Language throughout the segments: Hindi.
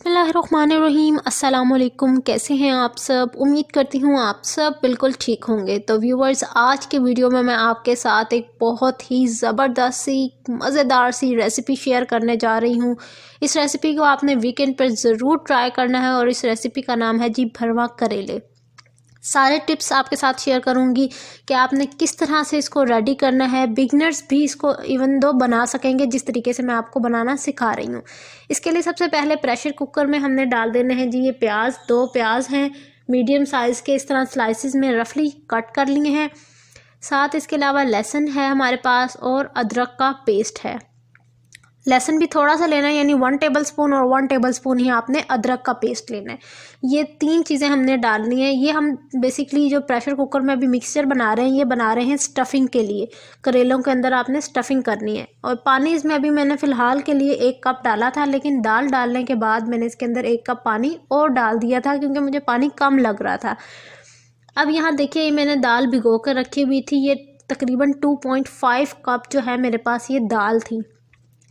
बिस्मिल्लाहिर्रहमानिर्रहीम। अस्सलाम वालेकुम। कैसे हैं आप सब? उम्मीद करती हूँ आप सब बिल्कुल ठीक होंगे। तो व्यूवर्स, आज के वीडियो में मैं आपके साथ एक बहुत ही ज़बरदस्त सी मज़ेदार सी रेसिपी शेयर करने जा रही हूँ। इस रेसिपी को आपने वीकेंड पर ज़रूर ट्राई करना है और इस रेसिपी का नाम है जी भरवा करेले। सारे टिप्स आपके साथ शेयर करूंगी कि आपने किस तरह से इसको रेडी करना है। बिगनर्स भी इसको इवन दो बना सकेंगे जिस तरीके से मैं आपको बनाना सिखा रही हूँ। इसके लिए सबसे पहले प्रेशर कुकर में हमने डाल देने हैं जी ये प्याज। 2 प्याज हैं मीडियम साइज़ के, इस तरह स्लाइसिस में रफली कट कर लिए हैं। साथ इसके अलावा लहसुन है हमारे पास और अदरक का पेस्ट है। लहसुन भी थोड़ा सा लेना है, यानी 1 टेबलस्पून और 1 टेबलस्पून ही आपने अदरक का पेस्ट लेना है। ये 3 चीज़ें हमने डालनी है। ये हम बेसिकली जो प्रेशर कुकर में अभी मिक्सचर बना रहे हैं, ये बना रहे हैं स्टफिंग के लिए। करेलों के अंदर आपने स्टफिंग करनी है। और पानी इसमें अभी मैंने फ़िलहाल के लिए 1 कप डाला था, लेकिन दाल डालने के बाद मैंने इसके अंदर 1 कप पानी और डाल दिया था क्योंकि मुझे पानी कम लग रहा था। अब यहाँ देखिए मैंने दाल भिगो कर रखी हुई थी। ये तकरीबन 2.5 कप जो है मेरे पास ये दाल थी,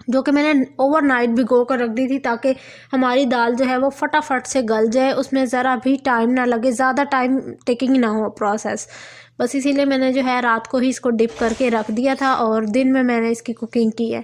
जो कि मैंने ओवरनाइट भिगो कर रख दी थी ताकि हमारी दाल जो है वो फटाफट से गल जाए, उसमें ज़रा भी टाइम ना लगे, ज़्यादा टाइम टेकिंग ना हो प्रोसेस। बस इसीलिए मैंने जो है रात को ही इसको डिप करके रख दिया था और दिन में मैंने इसकी कुकिंग की है।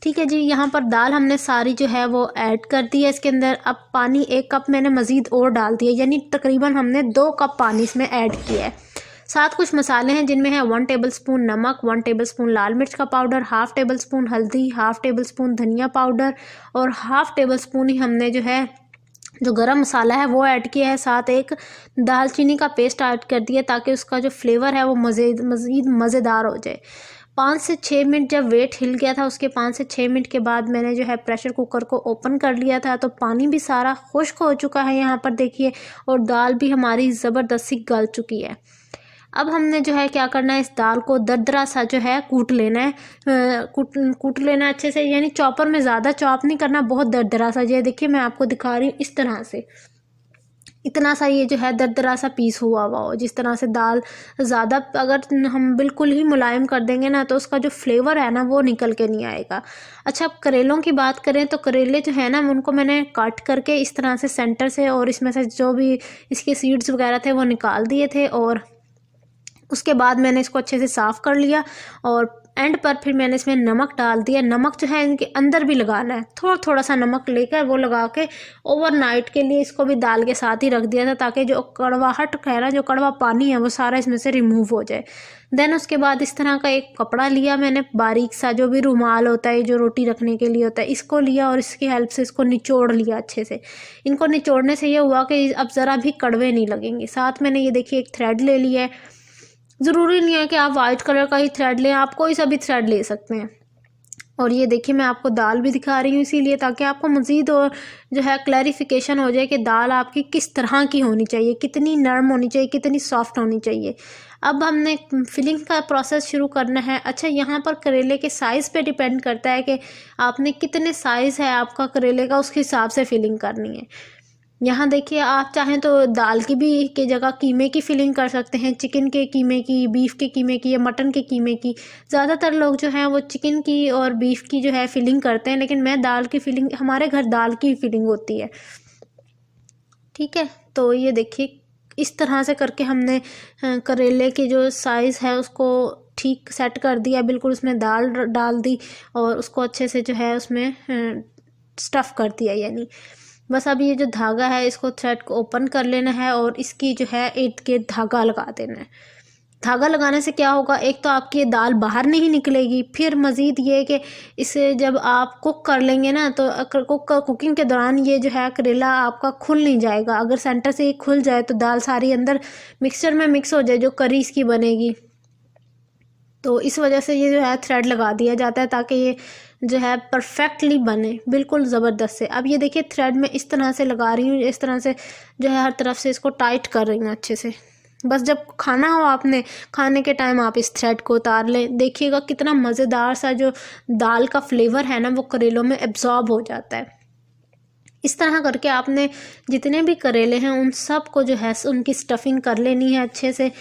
ठीक है जी, यहाँ पर दाल हमने सारी जो है वो ऐड कर दी है इसके अंदर। अब पानी 1 कप मैंने मज़ीद और डाल दिया, यानी तकरीबन हमने 2 कप पानी इसमें ऐड किया है। साथ कुछ मसाले हैं जिनमें है 1 टेबलस्पून नमक, 1 टेबलस्पून लाल मिर्च का पाउडर, हाफ़ टेबलस्पून हल्दी, हाफ़ टेबलस्पून धनिया पाउडर और हाफ़ टेबलस्पून ही हमने जो है जो गरम मसाला है वो ऐड किया है। साथ एक दालचीनी का पेस्ट ऐड कर दिया ताकि उसका जो फ्लेवर है वो मज़ीद मज़ेदार हो जाए। 5 से 6 मिनट जब वेट हिल गया था, उसके 5 से 6 मिनट के बाद मैंने जो है प्रेशर कुकर को ओपन कर लिया था, तो पानी भी सारा खुश्क हो चुका है यहाँ पर देखिए, और दाल भी हमारी ज़बरदस्त सी गल चुकी है। अब हमने जो है क्या करना है, इस दाल को दरदरा सा जो है कूट लेना है। कूट लेना है अच्छे से, यानी चॉपर में ज़्यादा चॉप नहीं करना, बहुत दरदरा सा। ये देखिए मैं आपको दिखा रही हूँ इस तरह से, इतना सा ये जो है दरदरा सा पीस हुआ हो। जिस तरह से दाल ज़्यादा अगर हम बिल्कुल ही मुलायम कर देंगे ना, तो उसका जो फ्लेवर है ना वो निकल के नहीं आएगा। अच्छा, अब करेलों की बात करें तो करेले जो है ना उनको मैंने काट करके इस तरह से सेंटर से, और इसमें से जो भी इसके सीड्स वगैरह थे वो निकाल दिए थे, और उसके बाद मैंने इसको अच्छे से साफ़ कर लिया। और एंड पर फिर मैंने इसमें नमक डाल दिया। नमक जो है इनके अंदर भी लगाना है, थोड़ा थोड़ा सा नमक लेकर वो लगा के ओवरनाइट के लिए इसको भी दाल के साथ ही रख दिया था, ताकि जो कड़वाहट है ना, जो कड़वा पानी है वो सारा इसमें से रिमूव हो जाए। देन उसके बाद इस तरह का एक कपड़ा लिया मैंने, बारीक सा, जो भी रुमाल होता है जो रोटी रखने के लिए होता है, इसको लिया और इसकी हेल्प से इसको निचोड़ लिया अच्छे से। इनको निचोड़ने से ये हुआ कि अब ज़रा भी कड़वे नहीं लगेंगे। साथ मैंने ये देखिए एक थ्रेड ले लिया है। ज़रूरी नहीं है कि आप वाइट कलर का ही थ्रेड लें, आप कोई सा भी थ्रेड ले सकते हैं। और ये देखिए मैं आपको दाल भी दिखा रही हूँ इसीलिए, ताकि आपको मज़ीद और जो है क्लैरिफिकेशन हो जाए कि दाल आपकी किस तरह की होनी चाहिए, कितनी नरम होनी चाहिए, कितनी सॉफ्ट होनी चाहिए। अब हमने फिलिंग का प्रोसेस शुरू करना है। अच्छा, यहाँ पर करेले के साइज़ पे डिपेंड करता है कि आपने कितने साइज़ है आपका करेले का, उसके हिसाब से फिलिंग करनी है। यहाँ देखिए, आप चाहें तो दाल की भी की जगह कीमे की फिलिंग कर सकते हैं, चिकन के कीमे की, बीफ के कीमे की या मटन के कीमे की। ज़्यादातर लोग जो हैं वो चिकन की और बीफ की जो है फिलिंग करते हैं, लेकिन मैं दाल की फिलिंग, हमारे घर दाल की फिलिंग होती है। ठीक है, तो ये देखिए इस तरह से करके हमने करेले के जो साइज़ है उसको ठीक सेट कर दिया, बिल्कुल उसमें दाल डाल दी और उसको अच्छे से जो है उसमें स्टफ़ कर दिया। यानी बस अब ये जो धागा है इसको थ्रेड को ओपन कर लेना है और इसकी जो है इर्द गिर्द धागा लगा देना है। धागा लगाने से क्या होगा, एक तो आपकी ये दाल बाहर नहीं निकलेगी, फिर मज़ीद ये कि इसे जब आप कुक कर लेंगे ना, तो कुकिंग के दौरान ये जो है करेला आपका खुल नहीं जाएगा। अगर सेंटर से ये खुल जाए तो दाल सारी अंदर मिक्सचर में मिक्स हो जाए, जो करी इसकी बनेगी। तो इस वजह से ये जो है थ्रेड लगा दिया जाता है ताकि ये जो है परफेक्टली बने, बिल्कुल ज़बरदस्त से। अब ये देखिए थ्रेड में इस तरह से लगा रही हूँ, इस तरह से जो है हर तरफ से इसको टाइट कर रही हूँ अच्छे से। बस जब खाना हो आपने, खाने के टाइम आप इस थ्रेड को उतार लें। देखिएगा कितना मज़ेदार सा जो दाल का फ्लेवर है ना वो करेलों में एब्जॉर्ब हो जाता है। इस तरह करके आपने जितने भी करेले हैं उन सब को जो है उनकी स्टफिंग कर लेनी है अच्छे से।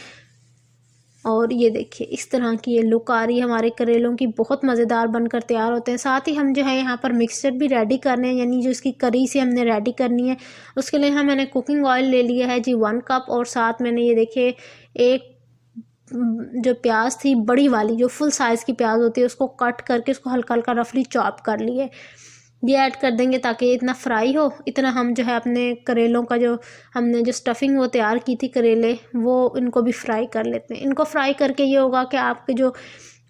और ये देखिए इस तरह की ये लुक आ रही है हमारे करेलों की, बहुत मज़ेदार बनकर तैयार होते हैं। साथ ही हम जो है यहाँ पर मिक्सचर भी रेडी करने हैं, यानी जो इसकी करी से हमने रेडी करनी है। उसके लिए यहाँ मैंने कुकिंग ऑयल ले लिया है जी 1 कप, और साथ मैंने ये देखिए एक जो प्याज थी बड़ी वाली, जो फुल साइज़ की प्याज होती है, उसको कट करके उसको हल्का हल्का रफली चॉप कर लिए। ये ऐड कर देंगे ताकि ये इतना फ्राई हो, इतना हम जो है अपने करेलों का जो हमने जो स्टफिंग वो तैयार की थी करेले, वो इनको भी फ्राई कर लेते हैं। इनको फ्राई करके ये होगा कि आपकी जो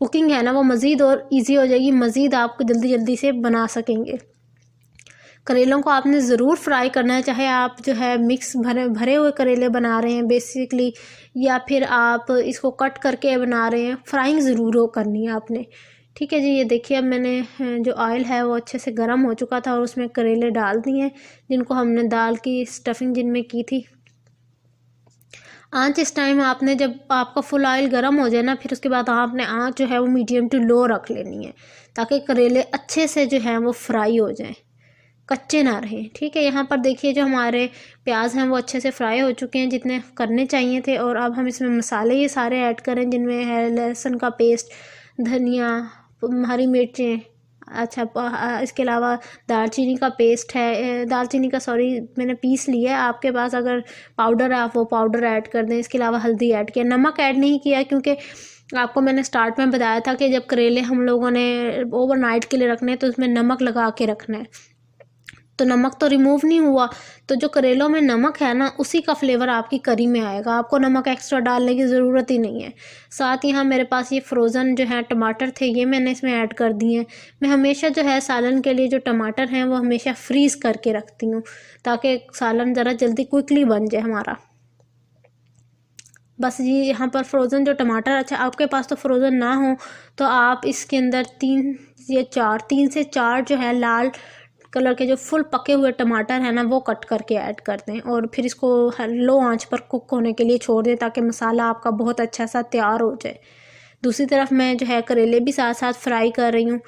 कुकिंग है ना वो मज़ीद और इजी हो जाएगी, मज़ीद आप जल्दी जल्दी से बना सकेंगे। करेलों को आपने ज़रूर फ्राई करना है, चाहे आप जो है मिक्स भरे हुए करेले बना रहे हैं बेसिकली, या फिर आप इसको कट करके बना रहे हैं, फ्राइंग ज़रूर हो करनी है आपने। ठीक है जी, ये देखिए अब मैंने जो ऑयल है वो अच्छे से गर्म हो चुका था और उसमें करेले डाल दिए जिनको हमने दाल की स्टफिंग जिनमें की थी। आँच इस टाइम आपने, जब आपका फुल ऑयल गर्म हो जाए ना, फिर उसके बाद आपने आँच जो है वो मीडियम टू लो रख लेनी है, ताकि करेले अच्छे से जो है वो फ्राई हो जाएं, कच्चे ना रहें। ठीक है, यहाँ पर देखिए जो हमारे प्याज हैं वो अच्छे से फ्राई हो चुके हैं जितने करने चाहिए थे। और अब हम इसमें मसाले ये सारे ऐड करें, जिनमें है लहसुन का पेस्ट, धनिया, हरी मिर्चें, अच्छा इसके अलावा दालचीनी का पेस्ट है, दालचीनी का सॉरी मैंने पीस लिया है, आपके पास अगर पाउडर है आप वो पाउडर ऐड कर दें। इसके अलावा हल्दी ऐड किया, नमक ऐड नहीं किया क्योंकि आपको मैंने स्टार्ट में बताया था कि जब करेले हम लोगों ने ओवरनाइट के लिए रखने हैं तो उसमें नमक लगा के रखना है, तो नमक तो रिमूव नहीं हुआ, तो जो करेलों में नमक है ना उसी का फ्लेवर आपकी करी में आएगा, आपको नमक एक्स्ट्रा डालने की ज़रूरत ही नहीं है। साथ ही यहाँ मेरे पास ये फ्रोज़न जो है टमाटर थे, ये मैंने इसमें ऐड कर दिए हैं। मैं हमेशा जो है सालन के लिए जो टमाटर हैं वो हमेशा फ्रीज़ करके रखती हूँ, ताकि सालन ज़रा जल्दी क्विकली बन जाए हमारा। बस ये यहाँ पर फ्रोज़न जो टमाटर, अच्छा आपके पास तो फ्रोज़न ना हो तो आप इसके अंदर 3 से 4 जो है लाल कलर के जो फुल पके हुए टमाटर हैं ना वो कट करके ऐड कर दें, और फिर इसको लो आंच पर कुक होने के लिए छोड़ दें ताकि मसाला आपका बहुत अच्छा सा तैयार हो जाए। दूसरी तरफ मैं जो है करेले भी साथ साथ फ्राई कर रही हूँ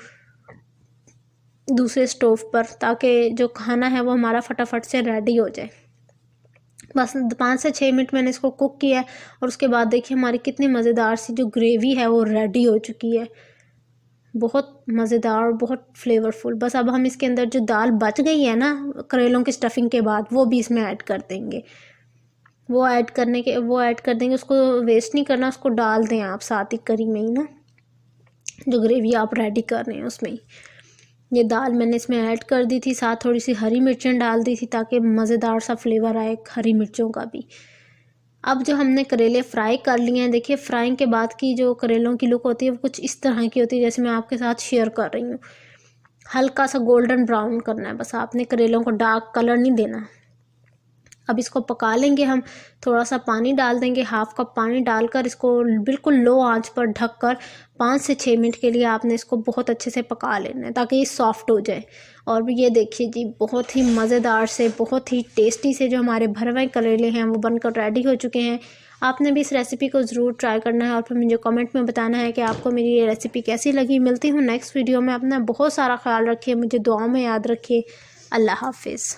दूसरे स्टोव पर, ताकि जो खाना है वो हमारा फटाफट से रेडी हो जाए। बस 5 से 6 मिनट मैंने इसको कुक किया है, और उसके बाद देखिए हमारी कितनी मज़ेदार सी जो ग्रेवी है वो रेडी हो चुकी है, बहुत मज़ेदार, बहुत फ्लेवरफुल। बस अब हम इसके अंदर जो दाल बच गई है ना करेलों की स्टफिंग के बाद, वो भी इसमें ऐड कर देंगे। वो ऐड कर देंगे, उसको वेस्ट नहीं करना, उसको डाल दें आप साथ ही करी में ही ना, जो ग्रेवी आप रेडी कर रहे हैं उसमें ही। ये दाल मैंने इसमें ऐड कर दी थी, साथ थोड़ी सी हरी मिर्चें डाल दी थी ताकि मज़ेदार सा फ्लेवर आए हरी मिर्चों का भी। अब जो हमने करेले फ्राई कर लिए हैं, देखिए फ्राइंग के बाद की जो करेलों की लुक होती है वो कुछ इस तरह की होती है जैसे मैं आपके साथ शेयर कर रही हूँ। हल्का सा गोल्डन ब्राउन करना है बस आपने, करेलों को डार्क कलर नहीं देना। अब इसको पका लेंगे हम, थोड़ा सा पानी डाल देंगे, 1/2 कप पानी डालकर इसको बिल्कुल लो आंच पर ढककर 5 से 6 मिनट के लिए आपने इसको बहुत अच्छे से पका लेना है ताकि ये सॉफ्ट हो जाए। और ये देखिए जी बहुत ही मज़ेदार से, बहुत ही टेस्टी से जो हमारे भरे हुए करेले हैं वो बनकर रेडी हो चुके हैं। आपने भी इस रेसिपी को ज़रूर ट्राई करना है और फिर मुझे कमेंट में बताना है कि आपको मेरी ये रेसिपी कैसी लगी। मिलती हूँ नेक्स्ट वीडियो में, अपना बहुत सारा ख्याल रखिए, मुझे दुआ में याद रखिए। अल्लाह हाफिज़।